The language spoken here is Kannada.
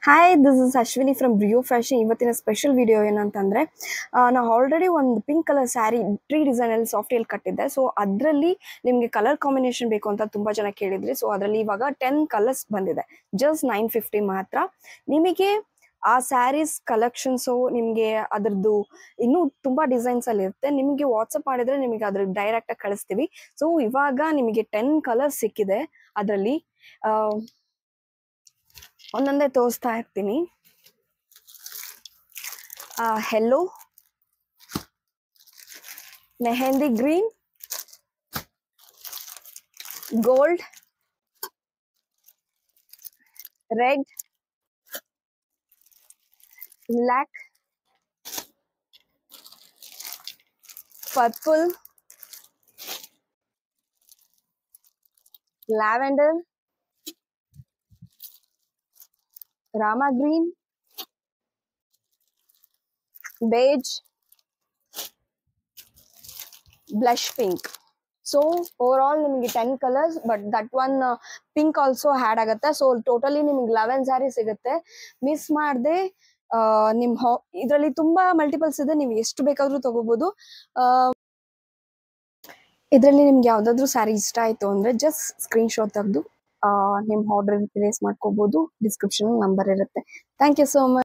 Hi, this is Ashwini from Brio fashion. ಇವತ್ತಿನ ಸ್ಪೆಷಲ್ ವಿಡಿಯೋ ಏನಂತಂದರೆ, ನಾನು ಆಲ್ರೆಡಿ ಒಂದು ಪಿಂಕ್ ಕಲರ್ ಸ್ಯಾರಿ ಟ್ರೀ ಡಿಸೈನಲ್ಲಿ ಸಾಫ್ಟೇಲ್ ಕಟ್ಟಿದ್ದೆ. ಸೊ ಅದರಲ್ಲಿ ನಿಮಗೆ ಕಲರ್ ಕಾಂಬಿನೇಷನ್ ಬೇಕು ಅಂತ ತುಂಬ ಜನ ಕೇಳಿದ್ರಿ. ಸೊ ಅದರಲ್ಲಿ ಇವಾಗ 10 ಕಲರ್ಸ್ ಬಂದಿದೆ, ಜಸ್ಟ್ 950 ಮಾತ್ರ. ನಿಮಗೆ ಆ ಸ್ಯಾರೀಸ್ ಕಲೆಕ್ಷನ್ಸು ನಿಮಗೆ ಅದರದ್ದು ಇನ್ನೂ ತುಂಬ ಡಿಸೈನ್ಸಲ್ಲಿ ಇರುತ್ತೆ. ನಿಮಗೆ ವಾಟ್ಸಪ್ ಮಾಡಿದರೆ ನಿಮಗೆ ಅದ್ರ ಡೈರೆಕ್ಟಾಗಿ ಕಳಿಸ್ತೀವಿ. ಸೊ ಇವಾಗ ನಿಮಗೆ 10 ಕಲರ್ಸ್ ಸಿಕ್ಕಿದೆ. ಅದರಲ್ಲಿ ಒಂದೊಂದೇ ತೋರಿಸ್ತಾ ಇರ್ತೀನಿ. Hello, mehndi green, gold, red, black, purple, lavender, Rama green, beige, blush pink. So over all ನಿಮಗೆ 10 colours, but that one pink also had ಆಗುತ್ತೆ. ಸೊ ಟೋಟಲಿ ನಿಮಗೆ 11 ಸ್ಯಾರಿ ಸಿಗುತ್ತೆ. ಮಿಸ್ ಮಾಡದೆ ನಿಮ್ಮ ಇದರಲ್ಲಿ ತುಂಬಾ ಮಲ್ಟಿಪಲ್ಸ್ ಇದೆ, ನೀವು ಎಷ್ಟು ಬೇಕಾದರೂ ತಗೋಬಹುದು. ಇದರಲ್ಲಿ ನಿಮ್ಗೆ ಯಾವುದಾದ್ರೂ ಸ್ಯಾರಿ ಇಷ್ಟ ಆಯಿತು ಅಂದರೆ ಜಸ್ಟ್ ಸ್ಕ್ರೀನ್ ಶಾಟ್ ತೆಗೆದು ನಿಮ್ಮ ಆರ್ಡರ್ ಪ್ಲೇಸ್ ಮಾಡ್ಕೋಬಹುದು. ಡಿಸ್ಕ್ರಿಪ್ಷನ್ ನಂಬರ್ ಇರುತ್ತೆ. Thank you so much.